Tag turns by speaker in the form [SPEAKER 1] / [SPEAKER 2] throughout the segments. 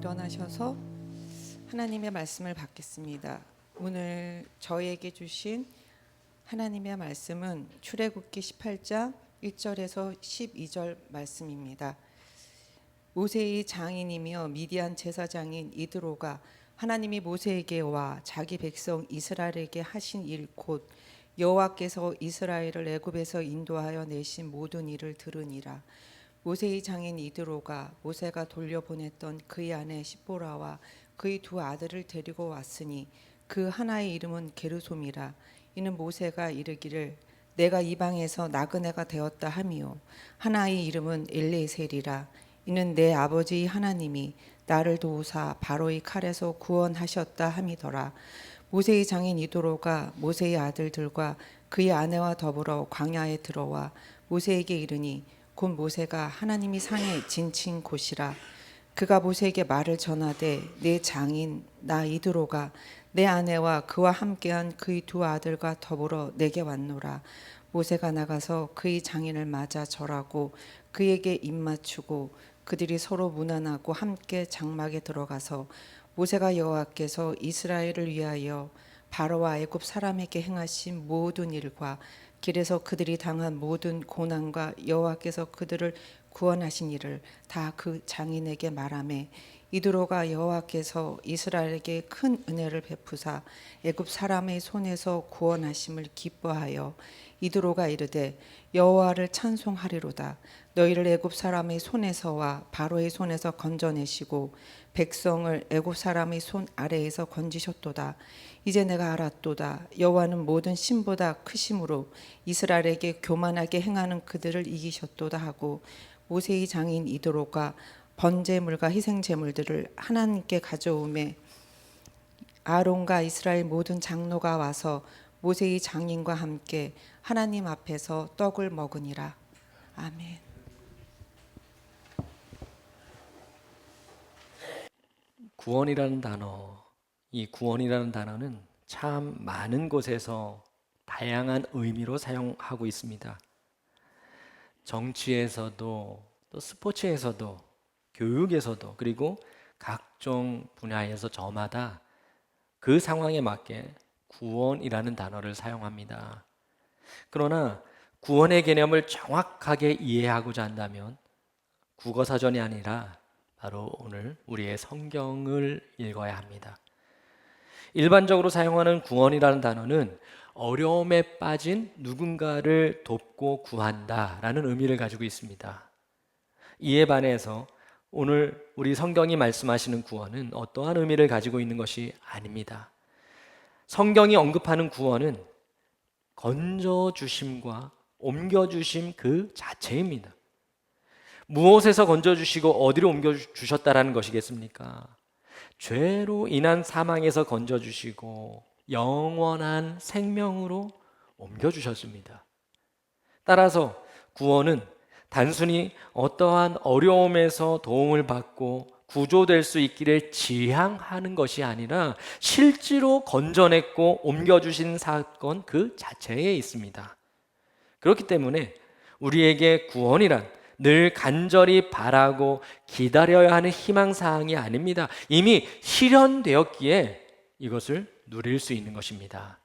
[SPEAKER 1] 일어나셔서 하나님의 말씀을 받겠습니다. 오늘 저에게 주신 하나님의 말씀은 출애굽기 18장 1절에서 12절 말씀입니다. 모세의 장인이며 미디안 제사장인 이드로가 하나님이 모세에게 와 자기 백성 이스라엘에게 하신 일 곧 여호와께서 이스라엘을 애굽에서 인도하여 내신 모든 일을 들으니라. 모세의 장인 이드로가 모세가 돌려보냈던 그의 아내 십보라와 그의 두 아들을 데리고 왔으니 그 하나의 이름은 게르솜이라. 이는 모세가 이르기를 내가 이방에서 나그네가 되었다 하미요, 하나의 이름은 엘리에셀이라. 이는 내 아버지 하나님이 나를 도우사 바로의 칼에서 구원하셨다 함이더라. 모세의 장인 이도로가 모세의 아들들과 그의 아내와 더불어 광야에 들어와 모세에게 이르니 곧 모세가 하나님이 산에 진친 곳이라. 그가 모세에게 말을 전하되 내 장인 나 이드로가 내 아내와 그와 함께한 그의 두 아들과 더불어 내게 왔노라. 모세가 나가서 그의 장인을 맞아 절하고 그에게 입맞추고 그들이 서로 문안하고 함께 장막에 들어가서 모세가 여호와께서 이스라엘을 위하여 바로와 애굽 사람에게 행하신 모든 일과 길에서 그들이 당한 모든 고난과 여호와께서 그들을 구원하신 일을 다 그 장인에게 말하매 이드로가 여호와께서 이스라엘에게 큰 은혜를 베푸사 애굽 사람의 손에서 구원하심을 기뻐하여 이드로가 이르되 여호와를 찬송하리로다. 너희를 애굽 사람의 손에서와 바로의 손에서 건져내시고 백성을 애굽 사람의 손 아래에서 건지셨도다. 이제 내가 알았도다. 여호와는 모든 신보다 크심으로 이스라엘에게 교만하게 행하는 그들을 이기셨도다 하고 모세의 장인 이드로가 번제물과 희생제물들을 하나님께 가져오매 아론과 이스라엘 모든 장로가 와서 모세의 장인과 함께 하나님 앞에서 떡을 먹으니라. 아멘.
[SPEAKER 2] 구원이라는 단어, 이 구원이라는 단어는 참 많은 곳에서 다양한 의미로 사용하고 있습니다. 정치에서도 또 스포츠에서도 교육에서도 그리고 각종 분야에서 저마다 그 상황에 맞게 구원이라는 단어를 사용합니다. 그러나 구원의 개념을 정확하게 이해하고자 한다면 국어사전이 아니라 바로 오늘 우리의 성경을 읽어야 합니다. 일반적으로 사용하는 구원이라는 단어는 어려움에 빠진 누군가를 돕고 구한다라는 의미를 가지고 있습니다. 이에 반해서 오늘 우리 성경이 말씀하시는 구원은 어떠한 의미를 가지고 있는 것이 아닙니다. 성경이 언급하는 구원은 건져주심과 옮겨주심 그 자체입니다. 무엇에서 건져주시고 어디로 옮겨주셨다라는 것이겠습니까? 죄로 인한 사망에서 건져주시고 영원한 생명으로 옮겨주셨습니다. 따라서 구원은 단순히 어떠한 어려움에서 도움을 받고 구조될 수 있기를 지향하는 것이 아니라 실제로 건져냈고 옮겨주신 사건 그 자체에 있습니다. 그렇기 때문에 우리에게 구원이란 늘 간절히 바라고 기다려야 하는 희망사항이 아닙니다. 이미 실현되었기에 이것을 누릴 수 있는 것입니다.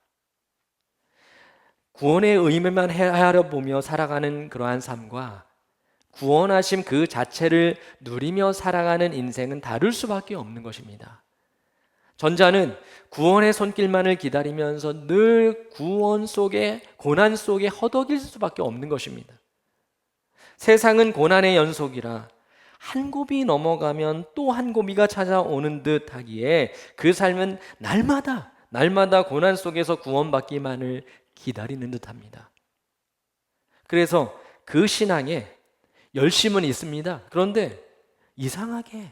[SPEAKER 2] 구원의 의미만 헤아려 보며 살아가는 그러한 삶과 구원하심 그 자체를 누리며 살아가는 인생은 다를 수밖에 없는 것입니다. 전자는 구원의 손길만을 기다리면서 늘 구원 속에, 고난 속에 허덕일 수밖에 없는 것입니다. 세상은 고난의 연속이라 한 곱이 넘어가면 또 한 곱이가 찾아오는 듯 하기에 그 삶은 날마다 고난 속에서 구원받기만을 기다리는 듯 합니다. 그래서 그 신앙에 열심은 있습니다. 그런데 이상하게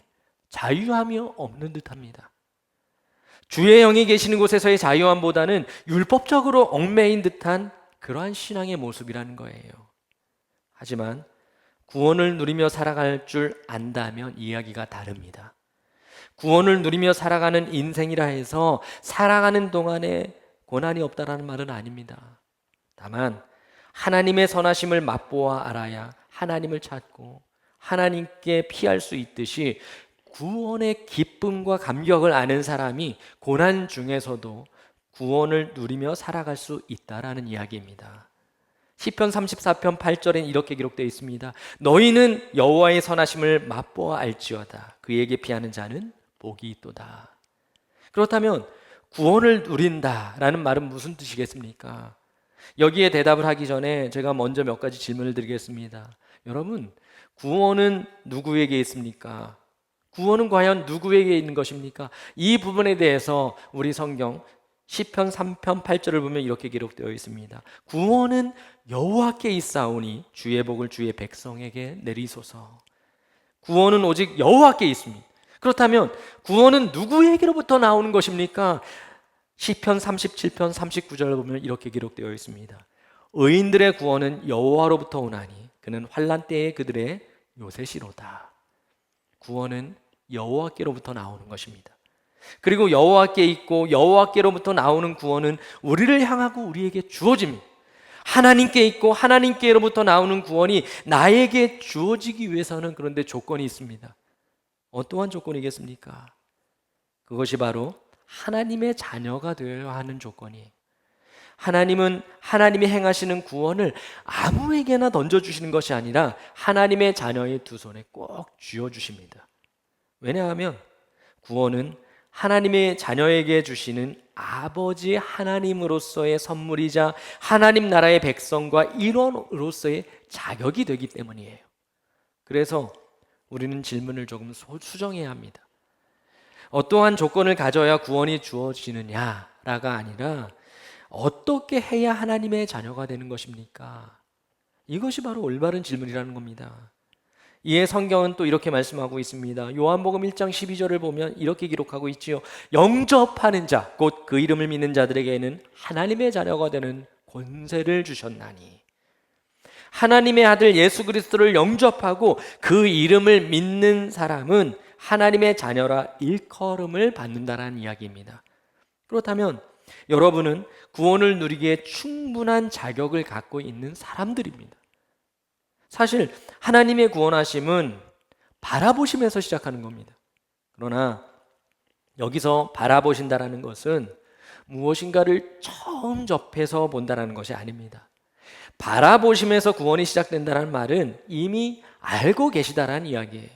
[SPEAKER 2] 자유함이 없는 듯 합니다. 주의 영이 계시는 곳에서의 자유함보다는 율법적으로 얽매인 듯한 그러한 신앙의 모습이라는 거예요. 하지만 구원을 누리며 살아갈 줄 안다면 이야기가 다릅니다. 구원을 누리며 살아가는 인생이라 해서 살아가는 동안에 고난이 없다라는 말은 아닙니다. 다만 하나님의 선하심을 맛보아 알아야 하나님을 찾고 하나님께 피할 수 있듯이 구원의 기쁨과 감격을 아는 사람이 고난 중에서도 구원을 누리며 살아갈 수 있다라는 이야기입니다. 시편 34편 8절엔 이렇게 기록되어 있습니다. 너희는 여호와의 선하심을 맛보아 알지어다. 그에게 피하는 자는 복이 있도다. 그렇다면 구원을 누린다라는 말은 무슨 뜻이겠습니까? 여기에 대답을 하기 전에 제가 먼저 몇 가지 질문을 드리겠습니다. 여러분, 구원은 누구에게 있습니까? 구원은 과연 누구에게 있는 것입니까? 이 부분에 대해서 우리 성경 시편 3편 8절을 보면 이렇게 기록되어 있습니다. 구원은 여호와께 있사오니 주의 복을 주의 백성에게 내리소서. 구원은 오직 여호와께 있습니다. 그렇다면 구원은 누구에게로부터 나오는 것입니까? 시편 37편 39절을 보면 이렇게 기록되어 있습니다. 의인들의 구원은 여호와로부터 오나니 그는 환난 때에 그들의 요새시로다. 구원은 여호와께로부터 나오는 것입니다. 그리고 여호와께 있고 여호와께로부터 나오는 구원은 우리를 향하고 우리에게 주어집니다. 하나님께 있고 하나님께로부터 나오는 구원이 나에게 주어지기 위해서는 그런데 조건이 있습니다. 어떠한 조건이겠습니까? 그것이 바로 하나님의 자녀가 되어야 하는 조건이에요. 하나님은 하나님이 행하시는 구원을 아무에게나 던져주시는 것이 아니라 하나님의 자녀의 두 손에 꼭 쥐어주십니다. 왜냐하면 구원은 하나님의 자녀에게 주시는 아버지 하나님으로서의 선물이자 하나님 나라의 백성과 일원으로서의 자격이 되기 때문이에요. 그래서 우리는 질문을 조금 수정해야 합니다. 어떠한 조건을 가져야 구원이 주어지느냐라가 아니라 어떻게 해야 하나님의 자녀가 되는 것입니까? 이것이 바로 올바른 질문이라는 겁니다. 이에 성경은 또 이렇게 말씀하고 있습니다. 요한복음 1장 12절을 보면 이렇게 기록하고 있지요. 영접하는 자, 곧 그 이름을 믿는 자들에게는 하나님의 자녀가 되는 권세를 주셨나니. 하나님의 아들 예수 그리스도를 영접하고 그 이름을 믿는 사람은 하나님의 자녀라 일컬음을 받는다라는 이야기입니다. 그렇다면 여러분은 구원을 누리기에 충분한 자격을 갖고 있는 사람들입니다. 사실 하나님의 구원하심은 바라보심에서 시작하는 겁니다. 그러나 여기서 바라보신다라는 것은 무엇인가를 처음 접해서 본다라는 것이 아닙니다. 바라보심에서 구원이 시작된다는 말은 이미 알고 계시다라는 이야기예요.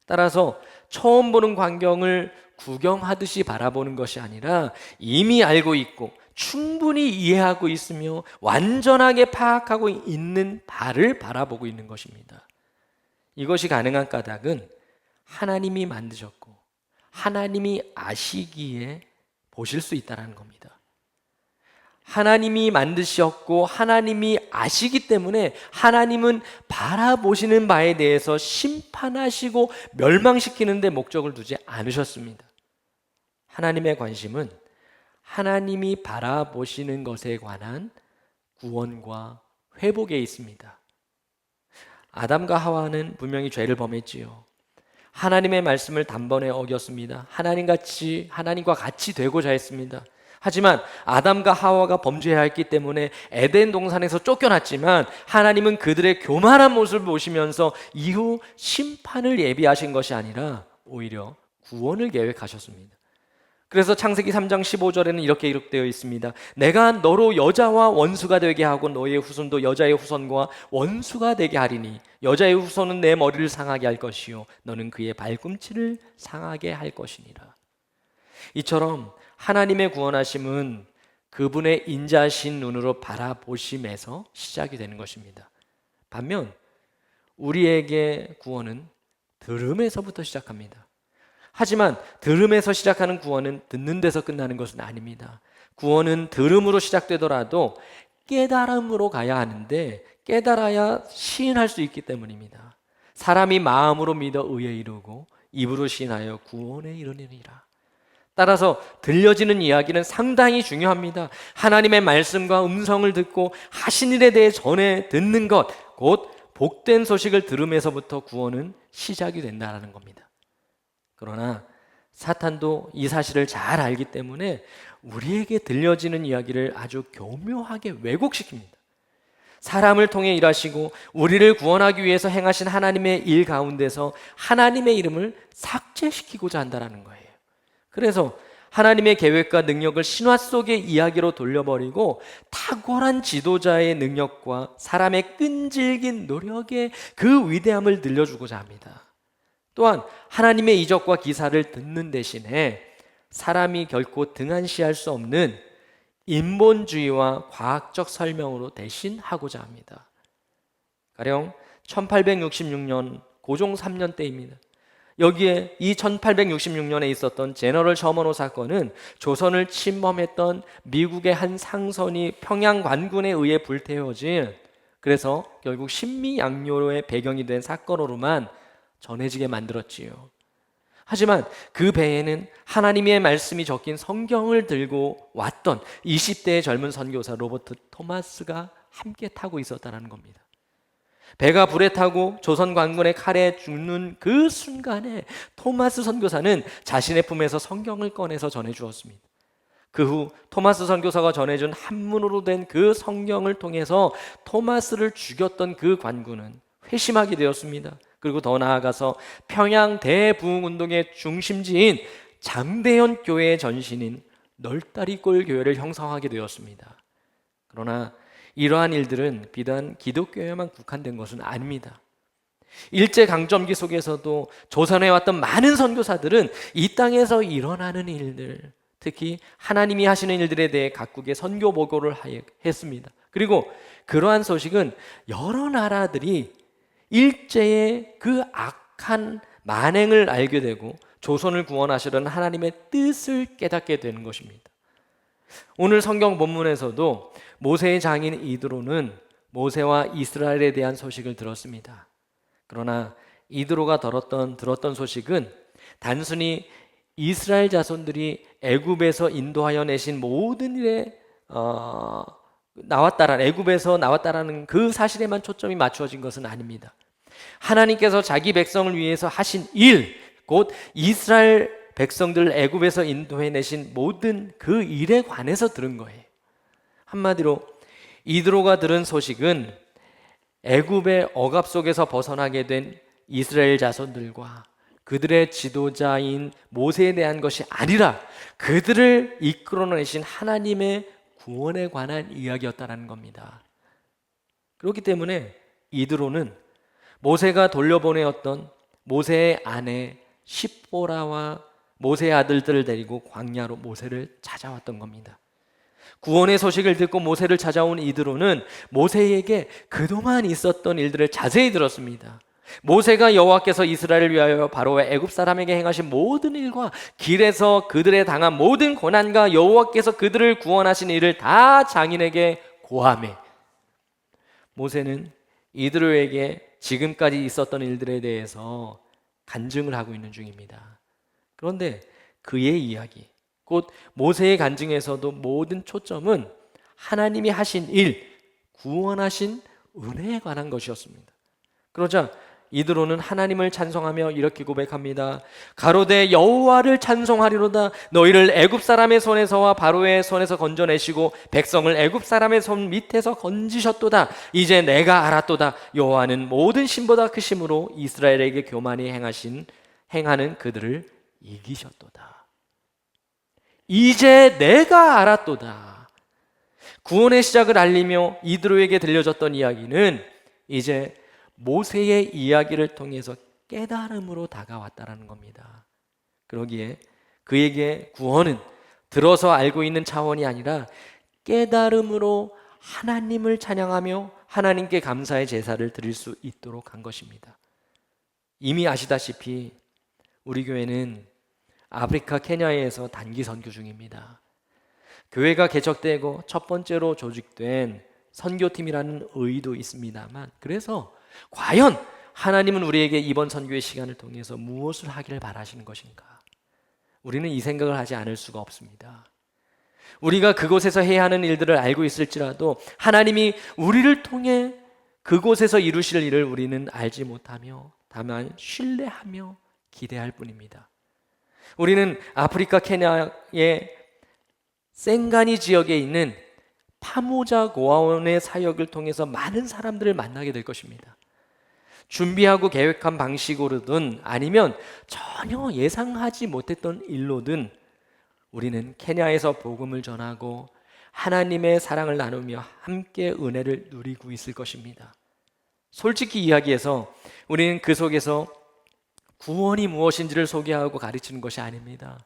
[SPEAKER 2] 따라서 처음 보는 광경을 구경하듯이 바라보는 것이 아니라 이미 알고 있고 충분히 이해하고 있으며 완전하게 파악하고 있는 바를 바라보고 있는 것입니다. 이것이 가능한 까닭은 하나님이 만드셨고 하나님이 아시기에 보실 수 있다는 겁니다. 하나님이 만드셨고 하나님이 아시기 때문에 하나님은 바라보시는 바에 대해서 심판하시고 멸망시키는 데 목적을 두지 않으셨습니다. 하나님의 관심은 하나님이 바라보시는 것에 관한 구원과 회복에 있습니다. 아담과 하와는 분명히 죄를 범했지요. 하나님의 말씀을 단번에 어겼습니다. 하나님과 같이 되고자 했습니다. 하지만 아담과 하와가 범죄했기 때문에 에덴 동산에서 쫓겨났지만 하나님은 그들의 교만한 모습을 보시면서 이후 심판을 예비하신 것이 아니라 오히려 구원을 계획하셨습니다. 그래서 창세기 3장 15절에는 이렇게 기록되어 있습니다. 내가 너로 여자와 원수가 되게 하고 너의 후손도 여자의 후손과 원수가 되게 하리니 여자의 후손은 내 머리를 상하게 할 것이요 너는 그의 발꿈치를 상하게 할 것이니라. 이처럼 하나님의 구원하심은 그분의 인자신 눈으로 바라보심에서 시작이 되는 것입니다. 반면 우리에게 구원은 들음에서부터 시작합니다. 하지만 들음에서 시작하는 구원은 듣는 데서 끝나는 것은 아닙니다. 구원은 들음으로 시작되더라도 깨달음으로 가야 하는데 깨달아야 시인할 수 있기 때문입니다. 사람이 마음으로 믿어 의에 이르고 입으로 시인하여 구원에 이르느니라. 따라서 들려지는 이야기는 상당히 중요합니다. 하나님의 말씀과 음성을 듣고 하신 일에 대해 전해 듣는 것, 곧 복된 소식을 들음에서부터 구원은 시작이 된다는 겁니다. 그러나 사탄도 이 사실을 잘 알기 때문에 우리에게 들려지는 이야기를 아주 교묘하게 왜곡시킵니다. 사람을 통해 일하시고 우리를 구원하기 위해서 행하신 하나님의 일 가운데서 하나님의 이름을 삭제시키고자 한다는 거예요. 그래서 하나님의 계획과 능력을 신화 속의 이야기로 돌려버리고 탁월한 지도자의 능력과 사람의 끈질긴 노력의 그 위대함을 늘려주고자 합니다. 또한 하나님의 이적과 기사를 듣는 대신에 사람이 결코 등한시할 수 없는 인본주의와 과학적 설명으로 대신 하고자 합니다. 가령 1866년 고종 3년 때입니다. 여기에 이 1866년에 있었던 제너럴 셔먼호 사건은 조선을 침범했던 미국의 한 상선이 평양 관군에 의해 불태워진, 그래서 결국 신미양요의 배경이 된 사건으로만 전해지게 만들었지요. 하지만 그 배에는 하나님의 말씀이 적힌 성경을 들고 왔던 20대의 젊은 선교사 로버트 토마스가 함께 타고 있었다는 겁니다. 배가 불에 타고 조선 관군의 칼에 죽는 그 순간에 토마스 선교사는 자신의 품에서 성경을 꺼내서 전해주었습니다. 그 후 토마스 선교사가 전해준 한문으로 된 그 성경을 통해서 토마스를 죽였던 그 관군은 회심하게 되었습니다. 그리고 더 나아가서 평양 대부흥운동의 중심지인 장대현 교회의 전신인 널다리골 교회를 형성하게 되었습니다. 그러나 이러한 일들은 비단 기독교에만 국한된 것은 아닙니다. 일제강점기 속에서도 조선에 왔던 많은 선교사들은 이 땅에서 일어나는 일들, 특히 하나님이 하시는 일들에 대해 각국에 선교 보고를 했습니다. 그리고 그러한 소식은 여러 나라들이 일제의 그 악한 만행을 알게 되고 조선을 구원하시려는 하나님의 뜻을 깨닫게 되는 것입니다. 오늘 성경 본문에서도 모세의 장인 이드로는 모세와 이스라엘에 대한 소식을 들었습니다. 그러나 이드로가 들었던 소식은 단순히 이스라엘 자손들이 애굽에서 인도하여 내신 모든 일에 애굽에서 나왔다라는 그 사실에만 초점이 맞추어진 것은 아닙니다. 하나님께서 자기 백성을 위해서 하신 일, 곧 이스라엘 백성들을 애굽에서 인도해 내신 모든 그 일에 관해서 들은 거예요. 한마디로 이드로가 들은 소식은 애굽의 억압 속에서 벗어나게 된 이스라엘 자손들과 그들의 지도자인 모세에 대한 것이 아니라 그들을 이끌어내신 하나님의 구원에 관한 이야기였다는 겁니다. 그렇기 때문에 이드로는 모세가 돌려보내었던 모세의 아내 십보라와 모세의 아들들을 데리고 광야로 모세를 찾아왔던 겁니다. 구원의 소식을 듣고 모세를 찾아온 이드로는 모세에게 그동안 있었던 일들을 자세히 들었습니다. 모세가 여호와께서 이스라엘을 위하여 바로의 애굽 사람에게 행하신 모든 일과 길에서 그들에 당한 모든 고난과 여호와께서 그들을 구원하신 일을 다 장인에게 고하매, 모세는 이드로에게 지금까지 있었던 일들에 대해서 간증을 하고 있는 중입니다. 그런데 그의 이야기, 곧 모세의 간증에서도 모든 초점은 하나님이 하신 일, 구원하신 은혜에 관한 것이었습니다. 그러자 이드로는 하나님을 찬송하며 이렇게 고백합니다. 가로되 여호와를 찬송하리로다. 너희를 애굽 사람의 손에서와 바로의 손에서 건져내시고 백성을 애굽 사람의 손 밑에서 건지셨도다. 이제 내가 알았도다. 여호와는 모든 신보다 크심으로 이스라엘에게 교만히 행하는 그들을 이기셨도다. 이제 내가 알았도다. 구원의 시작을 알리며 이드로에게 들려졌던 이야기는 이제 모세의 이야기를 통해서 깨달음으로 다가왔다는 겁니다. 그러기에 그에게 구원은 들어서 알고 있는 차원이 아니라 깨달음으로 하나님을 찬양하며 하나님께 감사의 제사를 드릴 수 있도록 한 것입니다. 이미 아시다시피 우리 교회는 아프리카 케냐에서 단기 선교 중입니다. 교회가 개척되고 첫 번째로 조직된 선교팀이라는 의의도 있습니다만, 그래서 과연 하나님은 우리에게 이번 선교의 시간을 통해서 무엇을 하기를 바라시는 것인가? 우리는 이 생각을 하지 않을 수가 없습니다. 우리가 그곳에서 해야 하는 일들을 알고 있을지라도 하나님이 우리를 통해 그곳에서 이루실 일을 우리는 알지 못하며 다만 신뢰하며 기대할 뿐입니다. 우리는 아프리카 케냐의 생가니 지역에 있는 파모자 고아원의 사역을 통해서 많은 사람들을 만나게 될 것입니다. 준비하고 계획한 방식으로든 아니면 전혀 예상하지 못했던 일로든 우리는 케냐에서 복음을 전하고 하나님의 사랑을 나누며 함께 은혜를 누리고 있을 것입니다. 솔직히 이야기해서 우리는 그 속에서 구원이 무엇인지를 소개하고 가르치는 것이 아닙니다.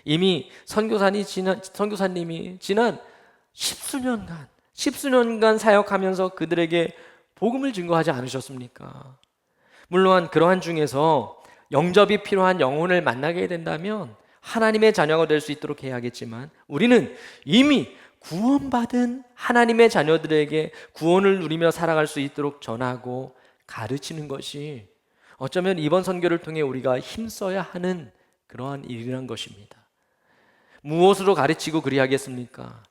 [SPEAKER 2] 이미 선교사님이 지난 십수년간 사역하면서 그들에게 복음을 증거하지 않으셨습니까? 물론 그러한 중에서 영접이 필요한 영혼을 만나게 된다면 하나님의 자녀가 될 수 있도록 해야겠지만 우리는 이미 구원받은 하나님의 자녀들에게 구원을 누리며 살아갈 수 있도록 전하고 가르치는 것이 어쩌면 이번 선교를 통해 우리가 힘써야 하는 그러한 일이란 것입니다. 무엇으로 가르치고 그리하겠습니까?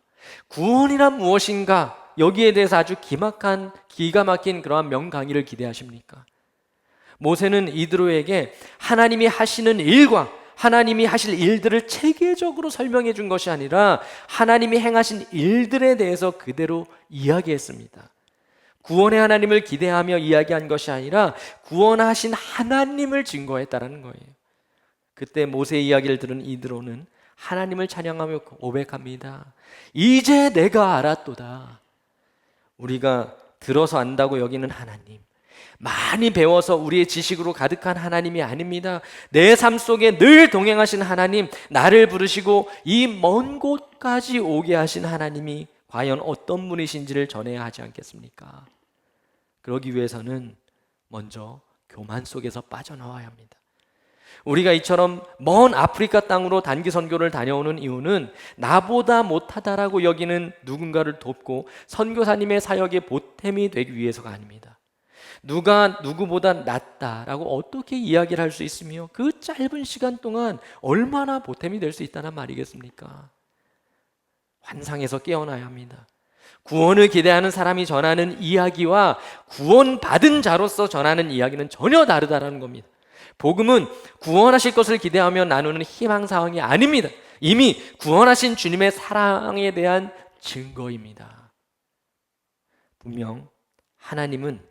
[SPEAKER 2] 구원이란 무엇인가? 여기에 대해서 아주 기가 막힌 그러한 명강의를 기대하십니까? 모세는 이드로에게 하나님이 하시는 일과 하나님이 하실 일들을 체계적으로 설명해 준 것이 아니라 하나님이 행하신 일들에 대해서 그대로 이야기했습니다. 구원의 하나님을 기대하며 이야기한 것이 아니라 구원하신 하나님을 증거했다라는 거예요. 그때 모세의 이야기를 들은 이드로는 하나님을 찬양하며 고백합니다. 이제 내가 알았도다. 우리가 들어서 안다고 여기는 하나님, 많이 배워서 우리의 지식으로 가득한 하나님이 아닙니다. 내 삶 속에 늘 동행하신 하나님, 나를 부르시고 이 먼 곳까지 오게 하신 하나님이 과연 어떤 분이신지를 전해야 하지 않겠습니까? 그러기 위해서는 먼저 교만 속에서 빠져나와야 합니다. 우리가 이처럼 먼 아프리카 땅으로 단기 선교를 다녀오는 이유는 나보다 못하다라고 여기는 누군가를 돕고 선교사님의 사역에 보탬이 되기 위해서가 아닙니다. 누가 누구보다 낫다라고 어떻게 이야기를 할 수 있으며 그 짧은 시간 동안 얼마나 보탬이 될 수 있다는 말이겠습니까? 환상에서 깨어나야 합니다. 구원을 기대하는 사람이 전하는 이야기와 구원받은 자로서 전하는 이야기는 전혀 다르다는 겁니다. 복음은 구원하실 것을 기대하며 나누는 희망사항이 아닙니다. 이미 구원하신 주님의 사랑에 대한 증거입니다. 분명 하나님은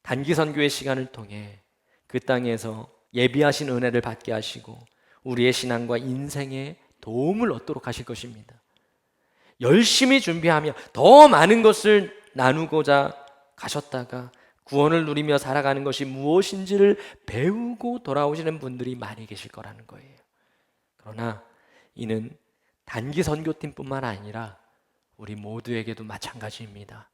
[SPEAKER 2] 단기 선교의 시간을 통해 그 땅에서 예비하신 은혜를 받게 하시고 우리의 신앙과 인생에 도움을 얻도록 하실 것입니다. 열심히 준비하며 더 많은 것을 나누고자 가셨다가 구원을 누리며 살아가는 것이 무엇인지를 배우고 돌아오시는 분들이 많이 계실 거라는 거예요. 그러나 이는 단기 선교팀뿐만 아니라 우리 모두에게도 마찬가지입니다.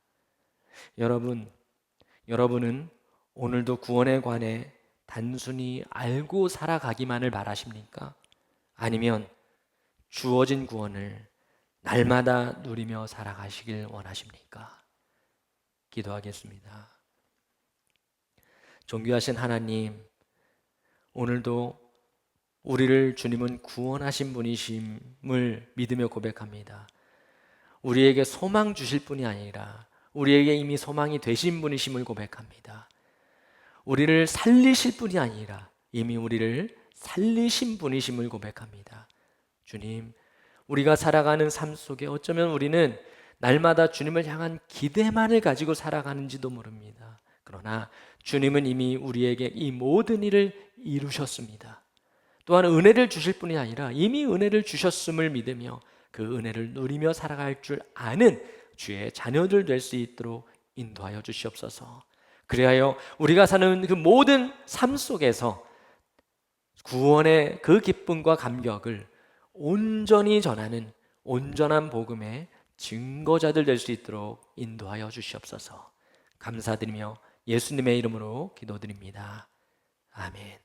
[SPEAKER 2] 여러분은 오늘도 구원에 관해 단순히 알고 살아가기만을 바라십니까? 아니면 주어진 구원을 날마다 누리며 살아가시길 원하십니까? 기도하겠습니다. 존귀하신 하나님, 오늘도 우리를 주님은 구원하신 분이심을 믿으며 고백합니다. 우리에게 소망 주실 분이 아니라 우리에게 이미 소망이 되신 분이심을 고백합니다. 우리를 살리실 분이 아니라 이미 우리를 살리신 분이심을 고백합니다. 주님, 우리가 살아가는 삶 속에 어쩌면 우리는 날마다 주님을 향한 기대만을 가지고 살아가는지도 모릅니다. 그러나 주님은 이미 우리에게 이 모든 일을 이루셨습니다. 또한 은혜를 주실 뿐이 아니라 이미 은혜를 주셨음을 믿으며 그 은혜를 누리며 살아갈 줄 아는 주의 자녀들 될 수 있도록 인도하여 주시옵소서. 그리하여 우리가 사는 그 모든 삶 속에서 구원의 그 기쁨과 감격을 온전히 전하는 온전한 복음의 증거자들 될 수 있도록 인도하여 주시옵소서. 감사드리며 예수님의 이름으로 기도드립니다. 아멘.